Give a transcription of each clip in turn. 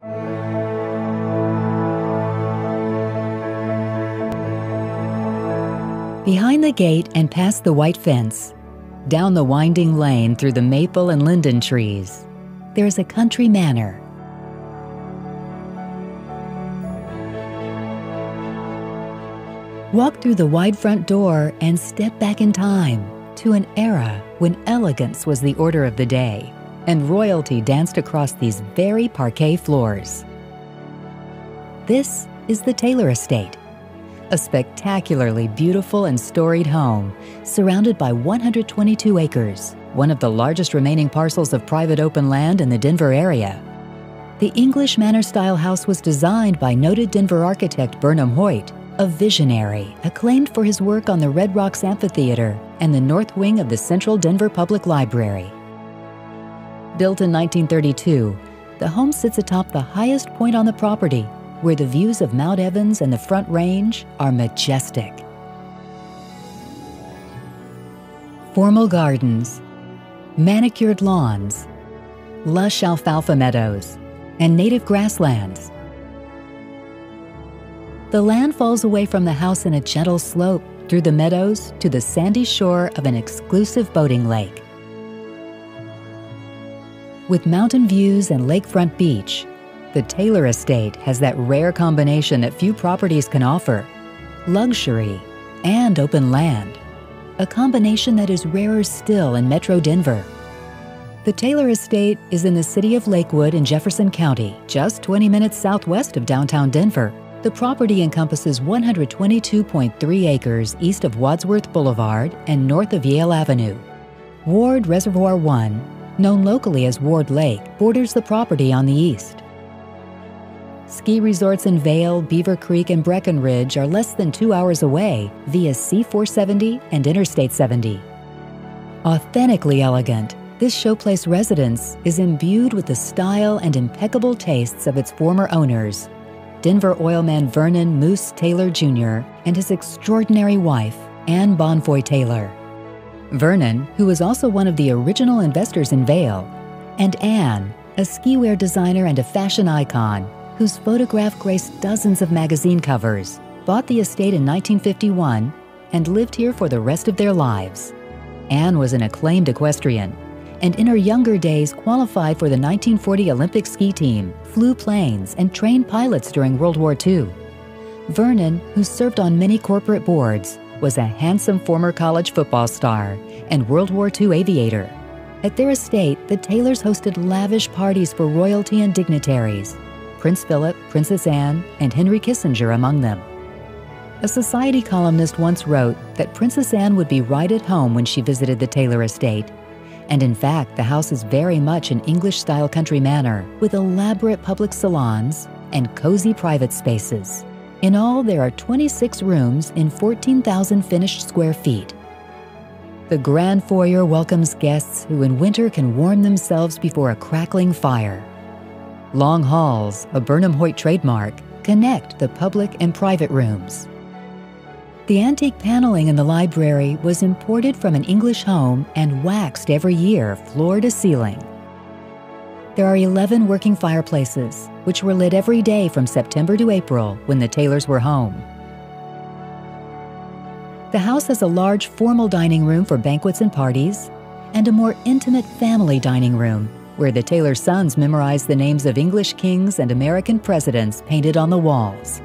Behind the gate and past the white fence, down the winding lane through the maple and linden trees, there is a country manor. Walk through the wide front door and step back in time to an era when elegance was the order of the day and royalty danced across these very parquet floors. This is the Taylor Estate, a spectacularly beautiful and storied home surrounded by 122 acres, one of the largest remaining parcels of private open land in the Denver area. The English manor-style house was designed by noted Denver architect Burnham Hoyt, a visionary acclaimed for his work on the Red Rocks Amphitheater and the north wing of the Central Denver Public Library. Built in 1932, the home sits atop the highest point on the property, where the views of Mount Evans and the Front Range are majestic. Formal gardens, manicured lawns, lush alfalfa meadows, and native grasslands. The land falls away from the house in a gentle slope through the meadows to the sandy shore of an exclusive boating lake. With mountain views and lakefront beach, the Taylor Estate has that rare combination that few properties can offer: luxury and open land, a combination that is rarer still in Metro Denver. The Taylor Estate is in the city of Lakewood in Jefferson County, just 20 minutes southwest of downtown Denver. The property encompasses 122.3 acres east of Wadsworth Boulevard and north of Yale Avenue. Ward Reservoir 1, known locally as Ward Lake, borders the property on the east. Ski resorts in Vail, Beaver Creek, and Breckenridge are less than 2 hours away via C-470 and Interstate 70. Authentically elegant, this showplace residence is imbued with the style and impeccable tastes of its former owners, Denver oilman Vernon Moose Taylor Jr. and his extraordinary wife, Anne Bonfoy Taylor. Vernon, who was also one of the original investors in Vail, and Anne, a skiwear designer and a fashion icon, whose photograph graced dozens of magazine covers, bought the estate in 1951 and lived here for the rest of their lives. Anne was an acclaimed equestrian, and in her younger days qualified for the 1940 Olympic ski team, flew planes, and trained pilots during World War II. Vernon, who served on many corporate boards, was a handsome former college football star and World War II aviator. At their estate, the Taylors hosted lavish parties for royalty and dignitaries, Prince Philip, Princess Anne, and Henry Kissinger among them. A Society columnist once wrote that Princess Anne would be right at home when she visited the Taylor Estate. And in fact, the house is very much an English-style country manor with elaborate public salons and cozy private spaces. In all, there are 26 rooms in 14,000 finished square feet. The grand foyer welcomes guests who in winter can warm themselves before a crackling fire. Long halls, a Burnham Hoyt trademark, connect the public and private rooms. The antique paneling in the library was imported from an English home and waxed every year, floor to ceiling. There are 11 working fireplaces, which were lit every day from September to April when the Taylors were home. The house has a large formal dining room for banquets and parties, and a more intimate family dining room where the Taylor sons memorize the names of English kings and American presidents painted on the walls.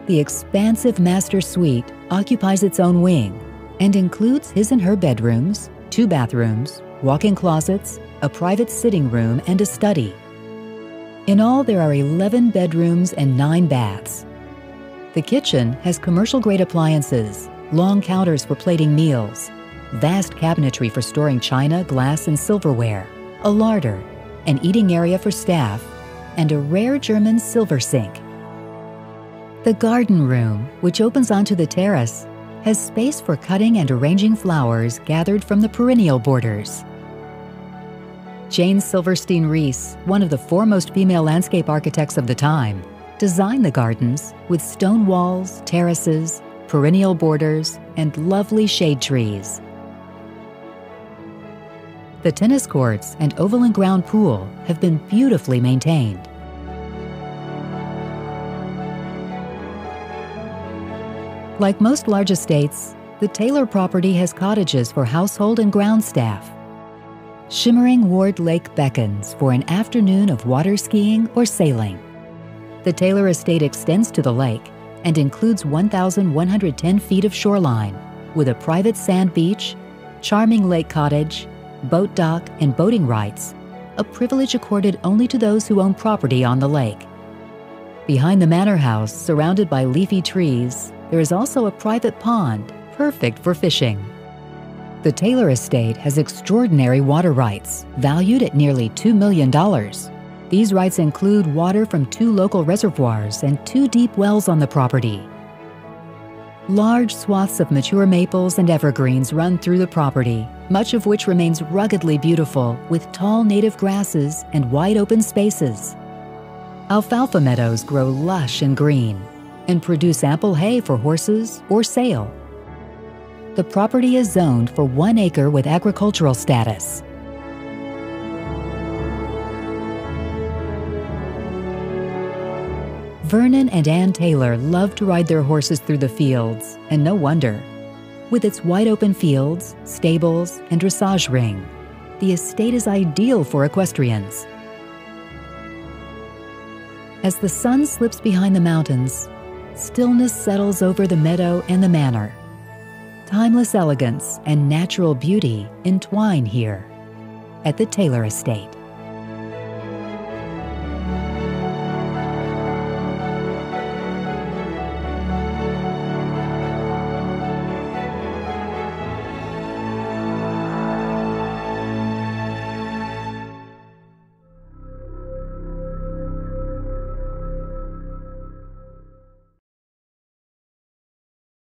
The expansive master suite occupies its own wing and includes his and her bedrooms, 2 bathrooms, walk-in closets, a private sitting room, and a study. In all, there are 11 bedrooms and 9 baths. The kitchen has commercial-grade appliances, long counters for plating meals, vast cabinetry for storing china, glass, and silverware, a larder, an eating area for staff, and a rare German silver sink. The garden room, which opens onto the terrace, has space for cutting and arranging flowers gathered from the perennial borders. Jane Silverstein Reese, one of the foremost female landscape architects of the time, designed the gardens with stone walls, terraces, perennial borders, and lovely shade trees. The tennis courts and oval and ground pool have been beautifully maintained. Like most large estates, the Taylor property has cottages for household and ground staff. Shimmering Ward Lake beckons for an afternoon of water skiing or sailing. The Taylor estate extends to the lake and includes 1,110 feet of shoreline with a private sand beach, charming lake cottage, boat dock, and boating rights, a privilege accorded only to those who own property on the lake. Behind the manor house, surrounded by leafy trees, there is also a private pond, perfect for fishing. The Taylor estate has extraordinary water rights, valued at nearly $2 million. These rights include water from 2 local reservoirs and 2 deep wells on the property. Large swaths of mature maples and evergreens run through the property, much of which remains ruggedly beautiful with tall native grasses and wide open spaces. Alfalfa meadows grow lush and green and produce ample hay for horses or sale. The property is zoned for 1 acre with agricultural status. Vernon and Ann Taylor love to ride their horses through the fields, and no wonder. With its wide-open fields, stables, and dressage ring, the estate is ideal for equestrians. As the sun slips behind the mountains, stillness settles over the meadow and the manor. Timeless elegance and natural beauty entwine here at the Taylor Estate.